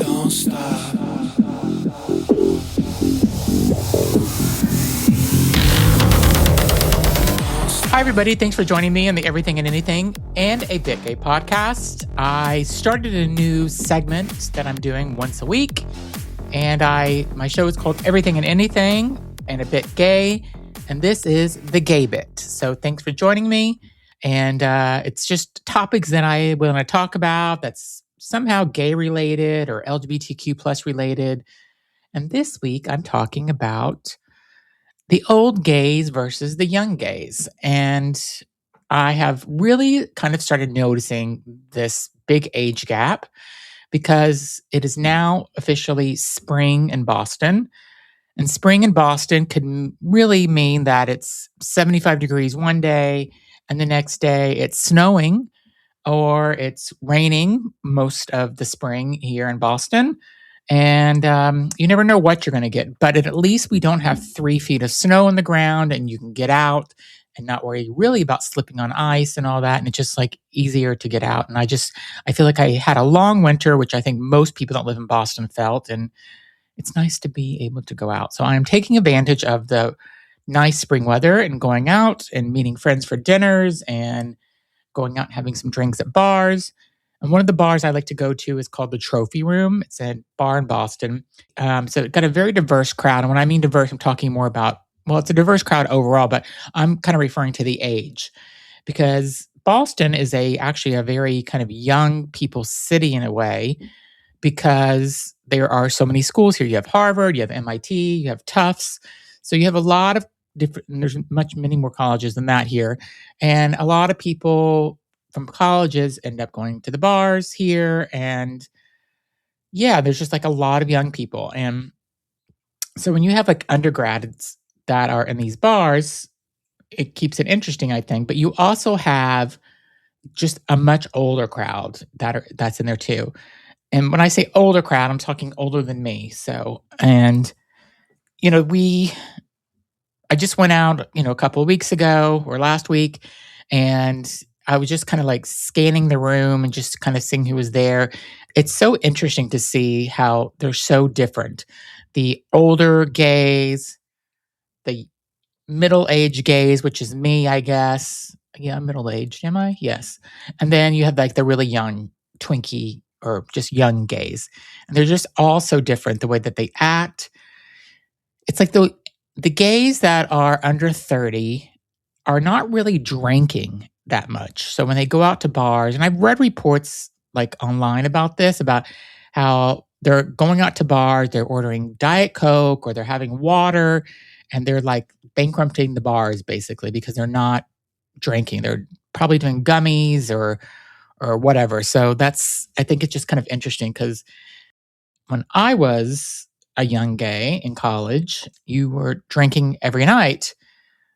Don't stop. Hi, everybody. Thanks for joining me on the Everything and Anything and a Bit Gay podcast. I started a new segment that I'm doing once a week, and my show is called Everything and Anything and a Bit Gay, and this is the Gay Bit. So thanks for joining me, and it's just topics that I want to talk about that's somehow gay related or LGBTQ plus related. And this week I'm talking about the old gays versus the young gays. And I have really kind of started noticing this big age gap because it is now officially spring in Boston. And spring in Boston could really mean that it's 75 degrees one day and the next day it's snowing or it's raining most of the spring here in Boston. And you never know what you're going to get. But at least we don't have 3 feet of snow on the ground and you can get out and not worry really about slipping on ice and all that. And it's just like easier to get out. And I feel like I had a long winter, which I think most people that live in Boston felt. And it's nice to be able to go out. So I'm taking advantage of the nice spring weather and going out and meeting friends for dinners and going out and having some drinks at bars. And one of the bars I like to go to is called the Trophy Room. It's a bar in Boston. So it got a very diverse crowd. And when I mean diverse, I'm talking more about, well, it's a diverse crowd overall, but I'm kind of referring to the age. Because Boston is actually a very kind of young people city in a way, because there are so many schools here. You have Harvard, you have MIT, you have Tufts. So you have a lot of different, and there's many more colleges than that here. And a lot of people from colleges end up going to the bars here. And yeah, there's just like a lot of young people. And so when you have like undergrads that are in these bars, it keeps it interesting, I think. But you also have just a much older crowd that's in there too. And when I say older crowd, I'm talking older than me. So, and you know, I just went out, a couple of weeks ago or last week, and I was just kind of like scanning the room and just kind of seeing who was there. It's so interesting to see how they're so different. The older gays, the middle-aged gays, which is me, I guess. Yeah, I'm middle-aged, am I? Yes. And then you have like the really young Twinkie or just young gays. And they're just all so different, the way that they act. It's like the gays that are under 30 are not really drinking that much. So when they go out to bars, and I've read reports like online about this, about how they're going out to bars, they're ordering Diet Coke or they're having water, and they're like bankrupting the bars basically because they're not drinking. They're probably doing gummies or whatever. So I think it's just kind of interesting because when I was a young gay in college, you were drinking every night.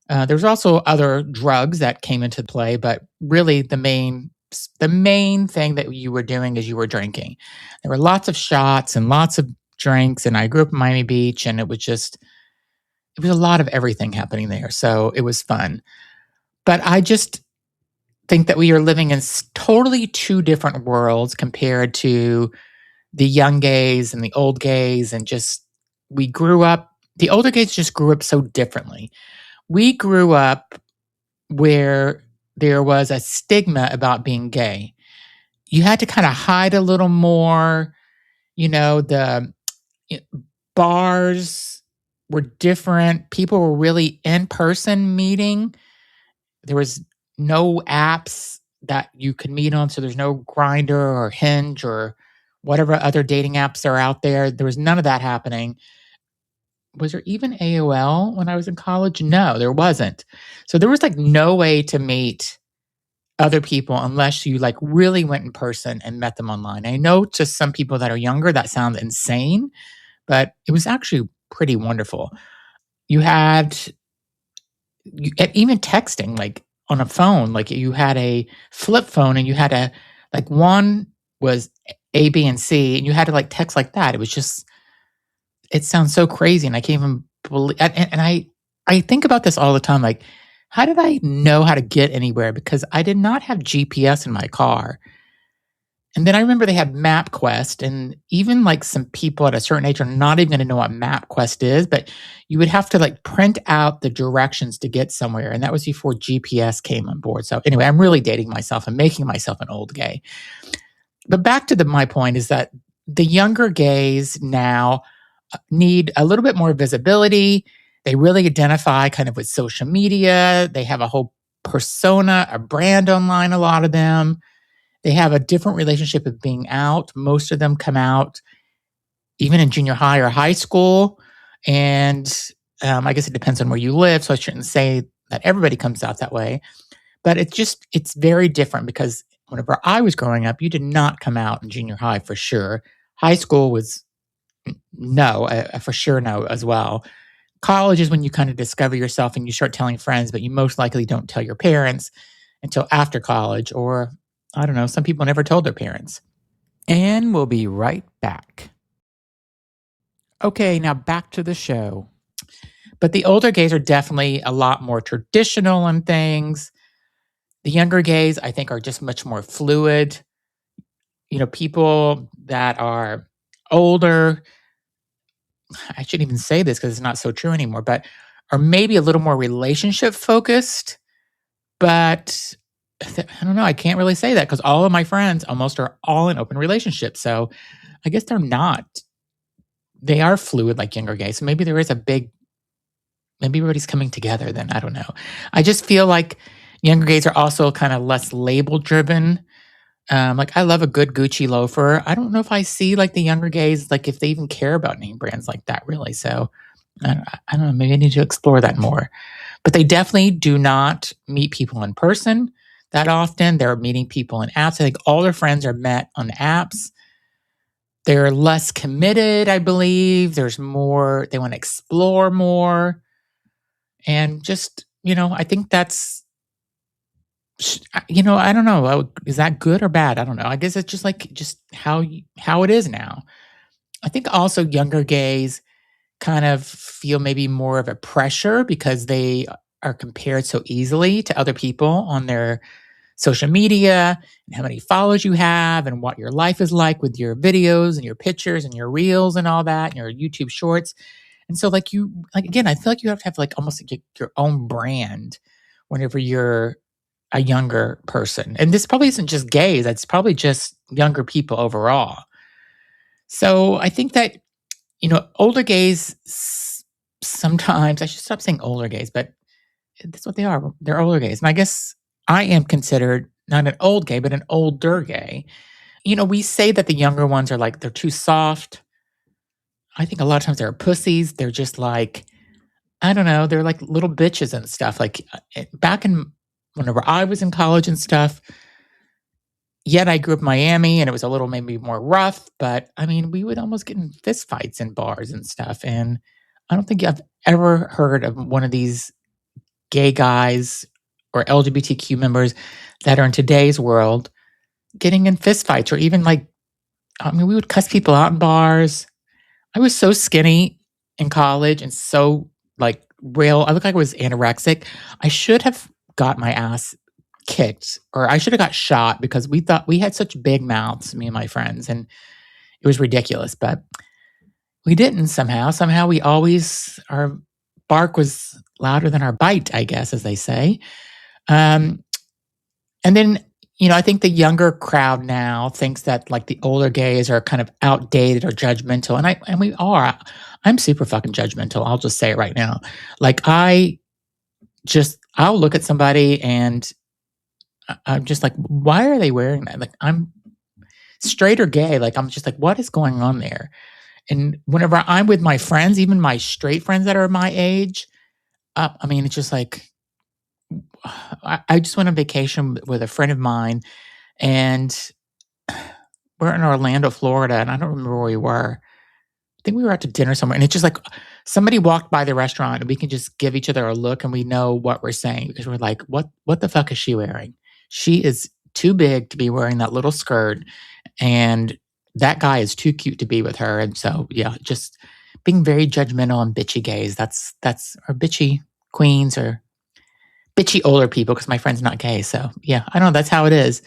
There's also other drugs that came into play, but really the main thing that you were doing is you were drinking. There were lots of shots and lots of drinks, and I grew up in Miami Beach, and it was a lot of everything happening there. So it was fun. But I just think that we are living in totally 2 different worlds compared to the young gays and the old gays, and just the older gays just grew up so differently. We grew up where there was a stigma about being gay. You had to kind of hide a little more. The bars were different. People were really in person meeting. There was no apps that you could meet on. So there's no Grindr or Hinge or whatever other dating apps are out there. There was none of that happening. Was there even AOL when I was in college? No, there wasn't. So there was like no way to meet other people unless you like really went in person and met them online. I know to some people that are younger, that sounds insane, but it was actually pretty wonderful. You had even texting, like on a phone, like you had a flip phone and you had like one was A, B, and C, and you had to like text like that. It sounds so crazy, and I can't even believe. And I think about this all the time. Like, how did I know how to get anywhere? Because I did not have GPS in my car. And then I remember they had MapQuest, and even like some people at a certain age are not even going to know what MapQuest is, but you would have to like print out the directions to get somewhere. And that was before GPS came on board. So, anyway, I'm really dating myself and making myself an old gay. But back to my point is that the younger gays now need a little bit more visibility. They really identify kind of with social media. They have a whole persona, a brand online, a lot of them. They have a different relationship of being out. Most of them come out even in junior high or high school. And I guess it depends on where you live. So I shouldn't say that everybody comes out that way. But it's very different because whenever I was growing up, you did not come out in junior high for sure. High school was no, for sure no as well. College is when you kind of discover yourself and you start telling friends, but you most likely don't tell your parents until after college, or I don't know, some people never told their parents. And we'll be right back. Okay, now back to the show. But the older gays are definitely a lot more traditional on things. The younger gays, I think, are just much more fluid. You know, people that are older, I shouldn't even say this because it's not so true anymore, but are maybe a little more relationship focused. But I don't know. I can't really say that because all of my friends almost are all in open relationships. So I guess they're not. They are fluid like younger gays. So maybe there is maybe everybody's coming together then. I don't know. I just feel like younger gays are also kind of less label driven. Like I love a good Gucci loafer. I don't know if I see like the younger gays, like if they even care about name brands like that really. So I don't know, maybe I need to explore that more. But they definitely do not meet people in person that often. They're meeting people in apps. I think all their friends are met on apps. They're less committed, I believe. There's more, they want to explore more. And just, I think that's, I don't know. Is that good or bad? I don't know. I guess it's just how it is now. I think also younger gays kind of feel maybe more of a pressure because they are compared so easily to other people on their social media and how many followers you have and what your life is like with your videos and your pictures and your reels and all that and your YouTube shorts. And so again, I feel like you have to have like almost like your own brand whenever you're a younger person. And this probably isn't just gays, it's probably just younger people overall. So I think that, older gays sometimes, I should stop saying older gays, but that's what they are. They're older gays. And I guess I am considered not an old gay, but an older gay. We say that the younger ones are like, they're too soft. I think a lot of times they're pussies. They're just like, I don't know, they're like little bitches and stuff. Like back whenever I was in college and stuff, yet I grew up in Miami and it was a little maybe more rough, but I mean, we would almost get in fist fights in bars and stuff. And I don't think I've ever heard of one of these gay guys or LGBTQ members that are in today's world getting in fist fights or even we would cuss people out in bars. I was so skinny in college and so I looked like I was anorexic. I should have got my ass kicked or I should have got shot because we thought we had such big mouths, me and my friends, and it was ridiculous, but we didn't somehow. Somehow our bark was louder than our bite, I guess, as they say. And then, I think the younger crowd now thinks that like the older gays are kind of outdated or judgmental. And we are. I'm super fucking judgmental. I'll just say it right now. Like I'll look at somebody and I'm just like, why are they wearing that? Like I'm straight or gay. Like I'm just like, what is going on there? And whenever I'm with my friends, even my straight friends that are my age, it's just like, I just went on vacation with a friend of mine and we're in Orlando, Florida, and I don't remember where we were. I think we were out to dinner somewhere, and it's just like somebody walked by the restaurant, and we can just give each other a look, and we know what we're saying because we're like, "What the fuck is she wearing? She is too big to be wearing that little skirt, and that guy is too cute to be with her." And so, yeah, just being very judgmental and bitchy gays. That's or bitchy queens or bitchy older people because my friend's not gay. So yeah, I don't know. That's how it is.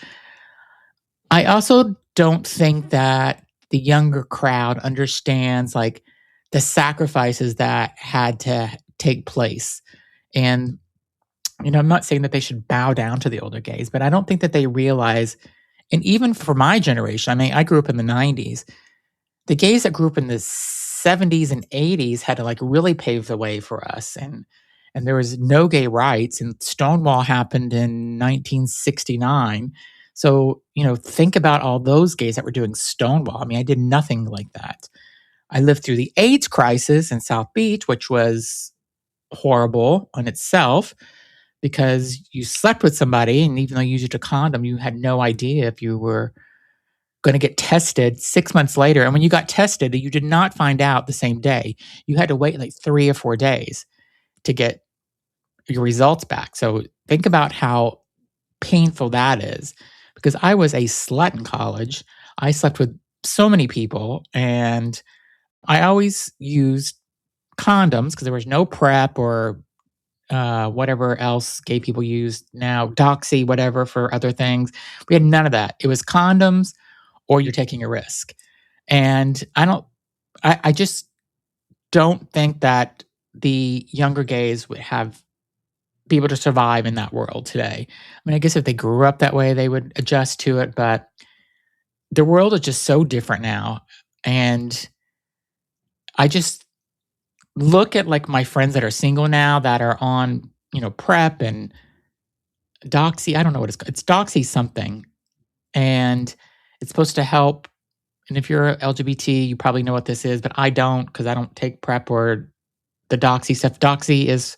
I also don't think that the younger crowd understands like the sacrifices that had to take place. And, I'm not saying that they should bow down to the older gays, but I don't think that they realize, and even for my generation, I mean, I grew up in the 90s. The gays that grew up in the 70s and 80s had to like really pave the way for us. And there was no gay rights, and Stonewall happened in 1969. So, think about all those gays that were doing Stonewall. I mean, I did nothing like that. I lived through the AIDS crisis in South Beach, which was horrible on itself because you slept with somebody, and even though you used a condom, you had no idea if you were going to get tested 6 months later. And when you got tested, you did not find out the same day. You had to wait like 3 or 4 days to get your results back. So think about how painful that is. Because I was a slut in college. I slept with so many people, and I always used condoms because there was no PrEP or whatever else gay people use now, Doxy, whatever for other things. We had none of that. It was condoms or you're taking a risk. And I just don't think that the younger gays would be able to survive in that world today. I mean, I guess if they grew up that way, they would adjust to it, but the world is just so different now. And I just look at like my friends that are single now that are on, PrEP and Doxy. I don't know what it's called. It's Doxy something. And it's supposed to help. And if you're LGBT, you probably know what this is, but I don't because I don't take PrEP or the Doxy stuff. Doxy is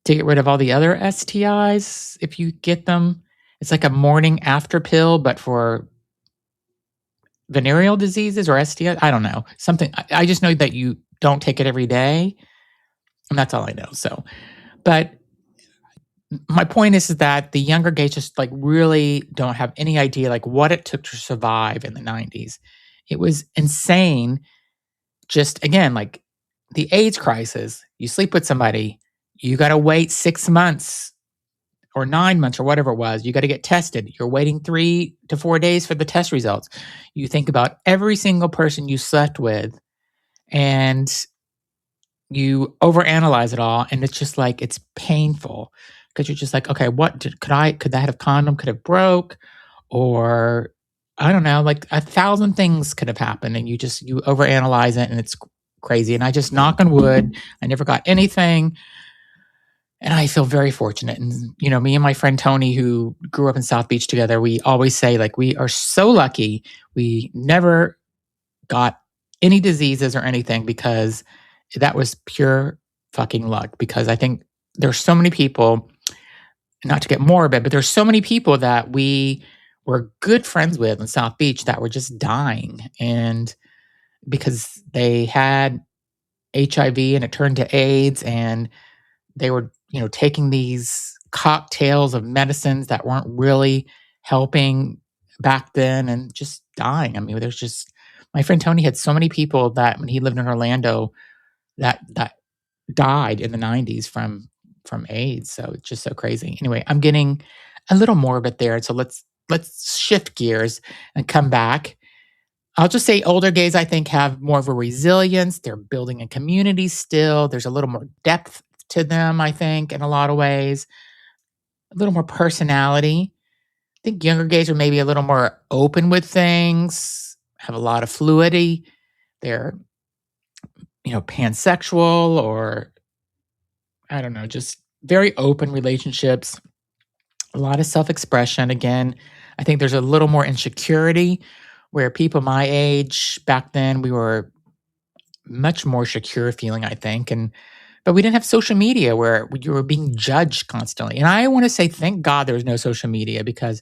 to get rid of all the other STIs if you get them. It's like a morning after pill, but for venereal diseases or STIs. I don't know. Something. I just know that you don't take it every day. And that's all I know. So, but my point is that the younger gays just like really don't have any idea like what it took to survive in the 90s. It was insane. Just again, like the AIDS crisis, you sleep with somebody, you got to wait 6 months or 9 months or whatever it was. You got to get tested. You're waiting 3 to 4 days for the test results. You think about every single person you slept with and you overanalyze it all. And it's just like, it's painful because you're just like, okay, could that have condom could have broke, or I don't know, like 1,000 things could have happened, and you overanalyze it, and it's crazy. And I just knock on wood, I never got anything, and I feel very fortunate. And me and my friend Tony, who grew up in South Beach together, we always say like we are so lucky we never got any diseases or anything because that was pure fucking luck. Because I think there's so many people, not to get morbid, but there's so many people that we were good friends with in South Beach that were just dying. And because they had HIV and it turned to AIDS, and they were, taking these cocktails of medicines that weren't really helping back then and just dying. I mean, my friend Tony had so many people that when he lived in Orlando that died in the 90s from AIDS. So it's just so crazy. Anyway, I'm getting a little morbid there. So let's shift gears and come back. I'll just say older gays, I think, have more of a resilience. They're building a community still. There's a little more depth to them, I think, in a lot of ways. A little more personality. I think younger gays are maybe a little more open with things, have a lot of fluidity. They're, pansexual, or I don't know, just very open relationships, a lot of self-expression. Again, I think there's a little more insecurity where people my age back then, we were much more secure feeling, I think. But we didn't have social media where you were being judged constantly. And I want to say, thank God there was no social media, because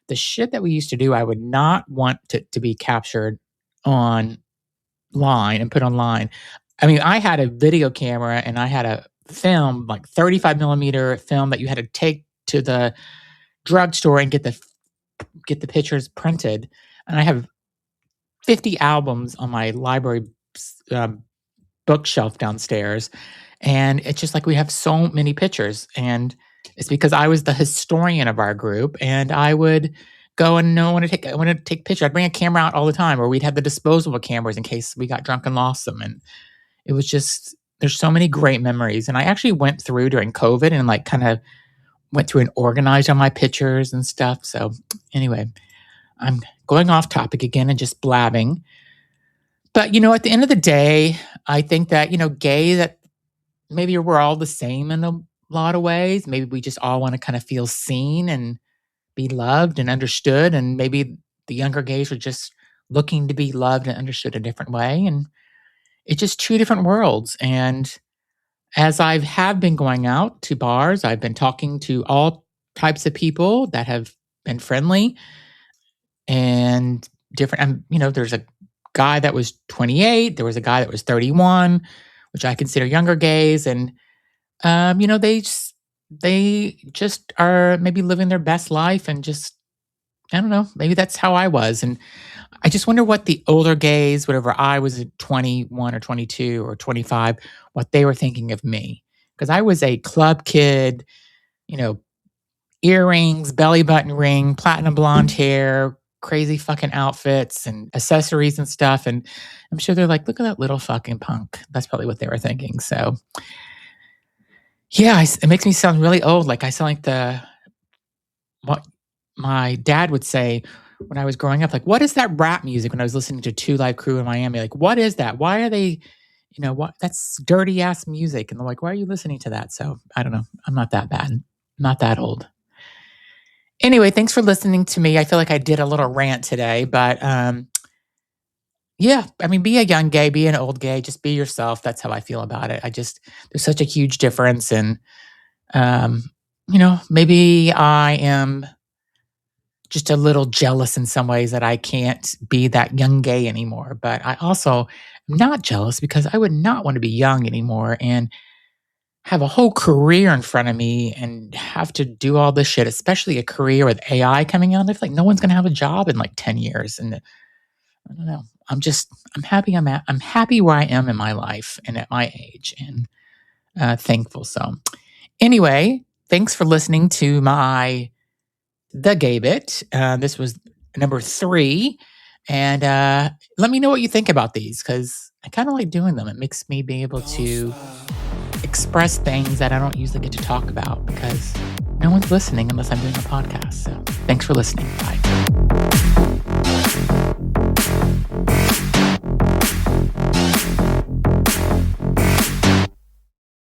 the shit that we used to do, I would not want to be captured online and put online. I mean, I had a video camera and I had a film, like 35 millimeter film that you had to take to the drugstore and get the pictures printed. And I have 50 albums on my library bookshelf downstairs. And it's just like we have so many pictures. And it's because I was the historian of our group, and I would go and no, I want to take pictures. I'd bring a camera out all the time, or we'd have the disposable cameras in case we got drunk and lost them. And it was just, there's so many great memories. And I actually went through during COVID and like kind of went through and organized all my pictures and stuff. So anyway, I'm going off topic again and just blabbing. But, at the end of the day, I think that, gay, that maybe we're all the same in a lot of ways. Maybe we just all want to kind of feel seen and be loved and understood. And maybe the younger gays are just looking to be loved and understood a different way. And it's just two different worlds. And as I have been going out to bars, I've been talking to all types of people that have been friendly and different. There's a guy that was 28. There was a guy that was 31, which I consider younger gays. And, they just are maybe living their best life and just, I don't know, maybe that's how I was. And I just wonder what the older gays, whatever I was at 21 or 22 or 25, what they were thinking of me. Because I was a club kid, earrings, belly button ring, platinum blonde hair, crazy fucking outfits and accessories and stuff. And I'm sure they're like, look at that little fucking punk. That's probably what they were thinking. So yeah, it makes me sound really old. Like I sound like what my dad would say when I was growing up, like, what is that rap music when I was listening to Two Live Crew in Miami? Like, what is that? Why are they, that's dirty ass music. And they're like, why are you listening to that? So I don't know. I'm not that bad. Not that old. Anyway, thanks for listening to me. I feel like I did a little rant today, but yeah, I mean, be a young gay, be an old gay, just be yourself. That's how I feel about it. There's such a huge difference. And, maybe I am just a little jealous in some ways that I can't be that young gay anymore. But I also am not jealous because I would not want to be young anymore and have a whole career in front of me and have to do all this shit, especially a career with AI coming out. I feel like no one's going to have a job in like 10 years. And I don't know. I'm happy. I'm happy where I am in my life and at my age, and thankful. So anyway, thanks for listening to the gay bit. This was number 3. And let me know what you think about these, because I kind of like doing them. It makes me be able to express things that I don't usually get to talk about because no one's listening unless I'm doing a podcast. So thanks for listening. Bye.